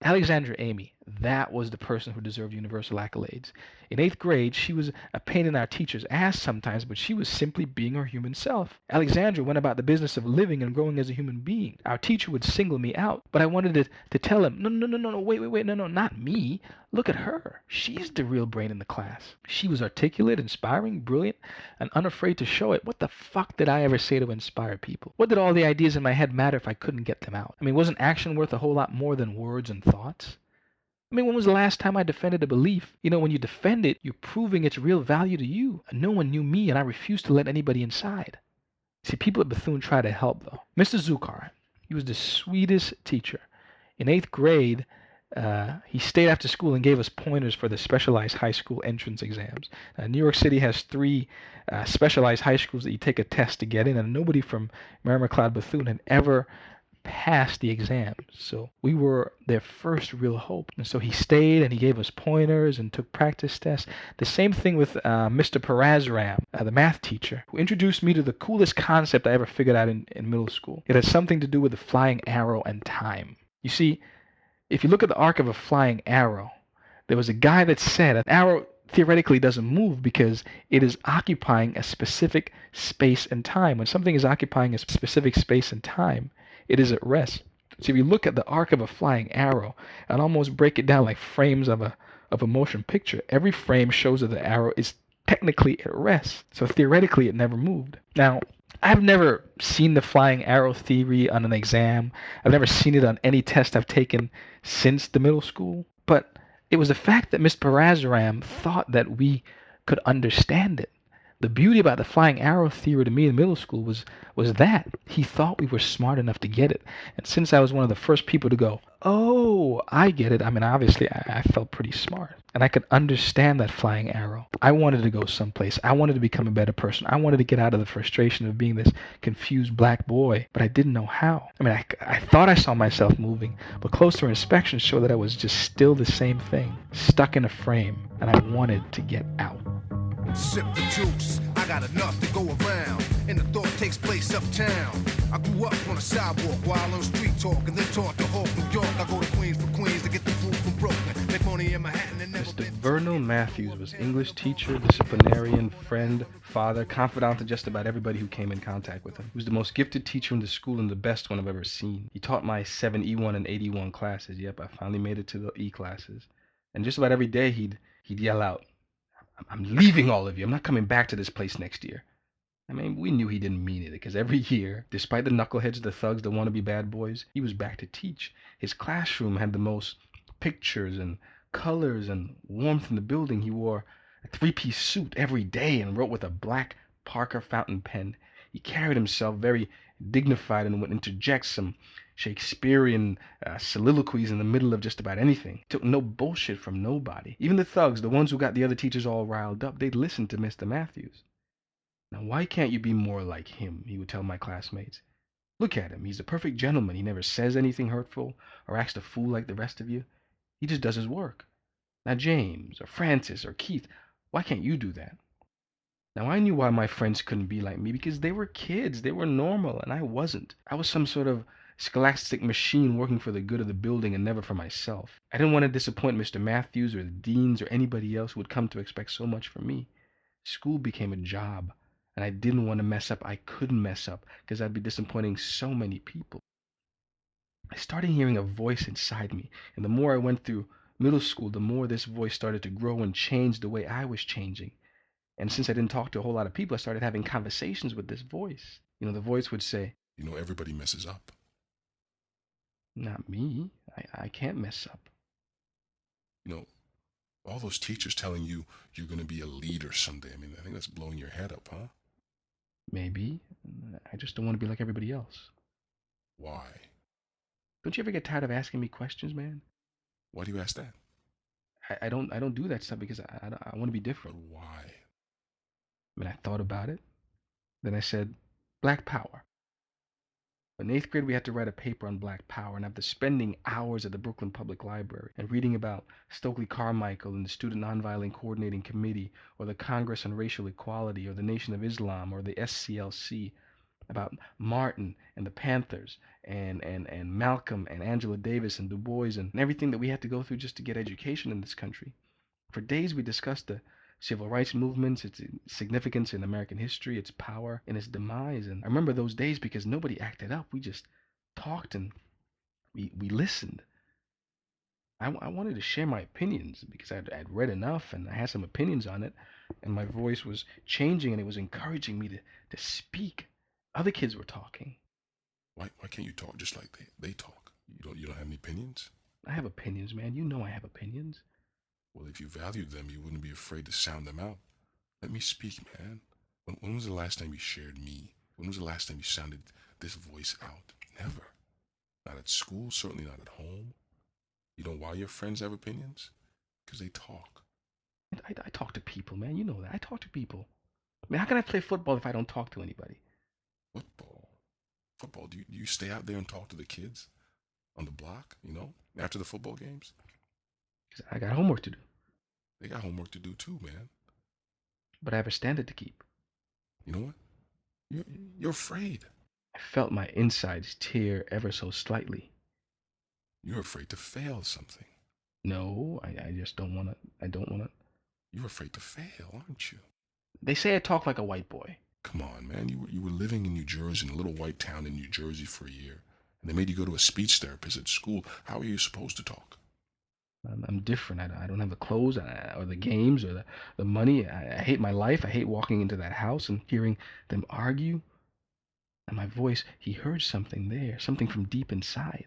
Alexandra Amy, that was the person who deserved universal accolades. In 8th grade, she was a pain in our teacher's ass sometimes, but she was simply being her human self. Alexandra went about the business of living and growing as a human being. Our teacher would single me out, but I wanted to tell him, no, no, no, no, no, wait, no, no, not me. Look at her. She's the real brain in the class. She was articulate, inspiring, brilliant, and unafraid to show it. What the fuck did I ever say to inspire people? What did all the ideas in my head matter if I couldn't get them out? I mean, wasn't action worth a whole lot more than words and thoughts? I mean, when was the last time I defended a belief? You know, when you defend it, you're proving its real value to you. No one knew me, and I refused to let anybody inside. See, people at Bethune try to help, though. Mr. Zukar, he was the sweetest teacher. In 8th grade, he stayed after school and gave us pointers for the specialized high school entrance exams. New York City has three specialized high schools that you take a test to get in, and nobody from Merrimack Cloud Bethune had ever passed the exams. So we were their first real hope. And so he stayed and he gave us pointers and took practice tests. The same thing with Mr. Parazram, the math teacher, who introduced me to the coolest concept I ever figured out in middle school. It had something to do with the flying arrow and time. You see, if you look at the arc of a flying arrow, there was a guy that said an arrow theoretically doesn't move because it is occupying a specific space and time. When something is occupying a specific space and time, it is at rest. So if you look at the arc of a flying arrow and almost break it down like frames of a motion picture, every frame shows that the arrow is technically at rest. So theoretically it never moved. Now, I've never seen the flying arrow theory on an exam. I've never seen it on any test I've taken since the middle school. But it was the fact that Miss Parazaram thought that we could understand it. The beauty about the flying arrow theory to me in middle school was that he thought we were smart enough to get it. And since I was one of the first people to go, oh, I get it, I mean, obviously I felt pretty smart. And I could understand that flying arrow. I wanted to go someplace. I wanted to become a better person. I wanted to get out of the frustration of being this confused black boy, but I didn't know how. I mean, I thought I saw myself moving, but closer inspection showed that I was just still the same thing, stuck in a frame, and I wanted to get out. Sip the juice, I got enough to go around, and the thought takes place uptown. I grew up on a sidewalk while on street talk, and then taught to Hawk, New York. I go to Queens for Queens to get the food from Brooklyn. Make money in Manhattan and never Mr. been. Vernon Matthews was English teacher, disciplinarian, friend, father, confidant to just about everybody who came in contact with him. He was the most gifted teacher in the school and the best one I've ever seen. He taught my 7E1 and 81 classes. Yep, I finally made it to the E classes. And just about every day he'd yell out, I'm leaving all of you. I'm not coming back to this place next year. I mean, we knew he didn't mean it because every year, despite the knuckleheads, the thugs, the wannabe bad boys, he was back to teach. His classroom had the most pictures and colors and warmth in the building. He wore a three-piece suit every day and wrote with a black Parker fountain pen. He carried himself very dignified and would interject some Shakespearean soliloquies in the middle of just about anything. Took no bullshit from nobody. Even the thugs, the ones who got the other teachers all riled up, they'd listen to Mr. Matthews. Now, why can't you be more like him? He would tell my classmates. Look at him. He's a perfect gentleman. He never says anything hurtful or acts a fool like the rest of you. He just does his work. Now, James or Francis or Keith, why can't you do that? Now, I knew why my friends couldn't be like me because they were kids. They were normal, and I wasn't. I was some sort of scholastic machine working for the good of the building and never for myself. I didn't want to disappoint Mr. Matthews or the deans or anybody else who would come to expect so much from me. School became a job, and I didn't want to mess up. I couldn't mess up because I'd be disappointing so many people. I started hearing a voice inside me, and the more I went through middle school, the more this voice started to grow and change the way I was changing. And since I didn't talk to a whole lot of people, I started having conversations with this voice. The voice would say, everybody messes up. not me. I can't mess up. All those teachers telling you you're going to be a leader someday. I mean, I think that's blowing your head up, huh? Maybe. I just don't want to be like everybody else. Why? Don't you ever get tired of asking me questions, man? Why do you ask that? I don't do that stuff because I want to be different. But why? I mean, I thought about it. Then I said, Black Power. In 8th grade, we had to write a paper on Black Power, and after spending hours at the Brooklyn Public Library and reading about Stokely Carmichael and the Student Nonviolent Coordinating Committee, or the Congress on Racial Equality, or the Nation of Islam, or the SCLC, about Martin and the Panthers and Malcolm and Angela Davis and Du Bois and everything that we had to go through just to get education in this country. For days we discussed the civil rights movements, its significance in American history, its power and its demise. And I remember those days because nobody acted up. We just talked and we listened. I wanted to share my opinions because I'd read enough and I had some opinions on it, and my voice was changing and it was encouraging me to speak. Other kids were talking. Why can't you talk just like they talk? You don't have any opinions? I have opinions, man. You know I have opinions. Well, if you valued them, you wouldn't be afraid to sound them out. Let me speak, man. When was the last time you shared me? When was the last time you sounded this voice out? Never. Not at school, certainly not at home. You know why your friends have opinions? Because they talk. I talk to people, man. You know that. I talk to people. I mean, how can I play football if I don't talk to anybody? Football. Football. Do you stay out there and talk to the kids on the block, after the football games? Because I got homework to do. They got homework to do too, man. But I have a standard to keep. You know what? You're afraid. I felt my insides tear ever so slightly. You're afraid to fail something. No, I just don't want to. I don't want to. You're afraid to fail, aren't you? They say I talk like a white boy. Come on, man. You were living in New Jersey, in a little white town in New Jersey for a year. And they made you go to a speech therapist at school. How are you supposed to talk? I'm different. I don't have the clothes or the games or the money. I hate my life. I hate walking into that house and hearing them argue. And my voice, he heard something there, something from deep inside.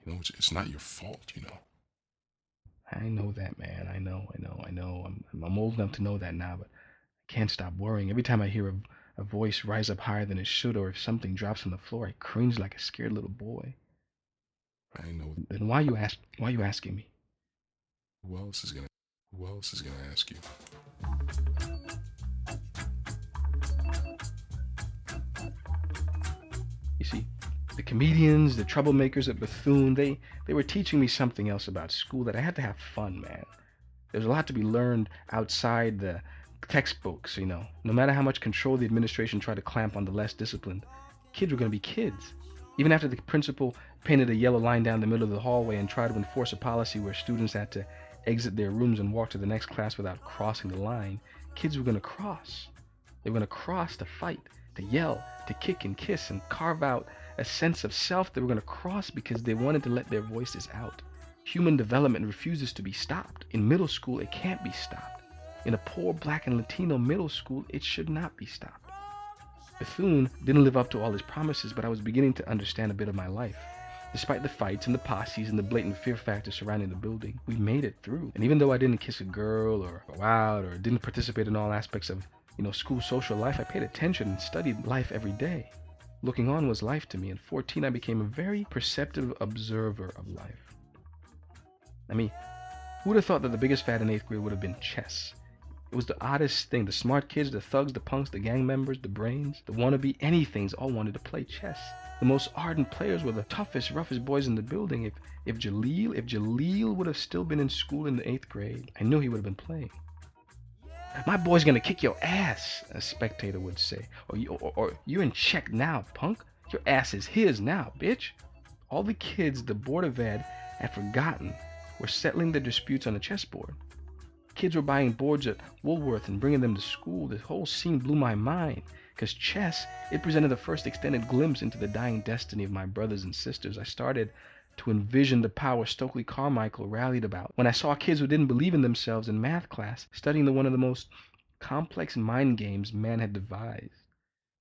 It's not your fault, I know that, man. I know. I'm old enough to know that now, but I can't stop worrying. Every time I hear a voice rise up higher than it should, or if something drops on the floor, I cringe like a scared little boy. I know. Then why you asking me? Who else is gonna ask you? You see, the comedians, the troublemakers at Bethune, they were teaching me something else about school, that I had to have fun, man. There's a lot to be learned outside the textbooks, No matter how much control the administration tried to clamp on the less disciplined, kids were going to be kids. Even after the principal painted a yellow line down the middle of the hallway and tried to enforce a policy where students had to exit their rooms and walk to the next class without crossing the line, kids were going to cross. They were going to cross to fight, to yell, to kick and kiss and carve out a sense of self. They were going to cross because they wanted to let their voices out. Human development refuses to be stopped. In middle school, it can't be stopped. In a poor Black and Latino middle school, it should not be stopped. Bethune didn't live up to all his promises, but I was beginning to understand a bit of my life. Despite the fights and the posses and the blatant fear factor surrounding the building, we made it through. And even though I didn't kiss a girl or go out or didn't participate in all aspects of, school social life, I paid attention and studied life every day. Looking on was life to me. At 14, I became a very perceptive observer of life. I mean, who would have thought that the biggest fad in 8th grade would have been chess? It was the oddest thing. The smart kids, the thugs, the punks, the gang members, the brains, the wannabe anythings all wanted to play chess. The most ardent players were the toughest, roughest boys in the building. If Jaleel would have still been in school in the 8th grade, I knew he would have been playing. My boy's gonna kick your ass, a spectator would say. Or you're in check now, punk. Your ass is his now, bitch. All the kids the Board of Ed had forgotten were settling their disputes on the chessboard. Kids were buying boards at Woolworth and bringing them to school. This whole scene blew my mind, because chess, it presented the first extended glimpse into the dying destiny of my brothers and sisters. I started to envision the power Stokely Carmichael rallied about when I saw kids who didn't believe in themselves in math class studying one of the most complex mind games man had devised.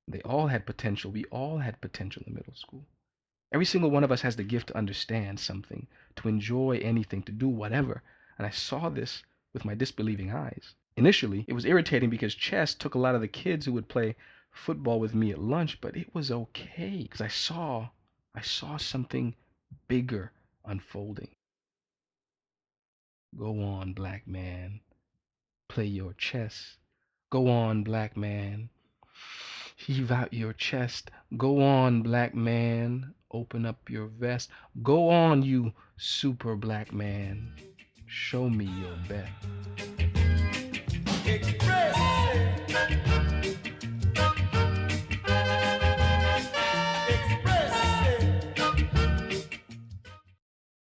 They all had potential. We all had potential in middle school. Every single one of us has the gift to understand something, to enjoy anything, to do whatever. And I saw this with my disbelieving eyes. Initially, it was irritating because chess took a lot of the kids who would play football with me at lunch, but it was okay because I saw something bigger unfolding. Go on, black man. Play your chess. Go on, black man. Heave out your chest. Go on, black man. Open up your vest. Go on, you super black man. Show me your bet.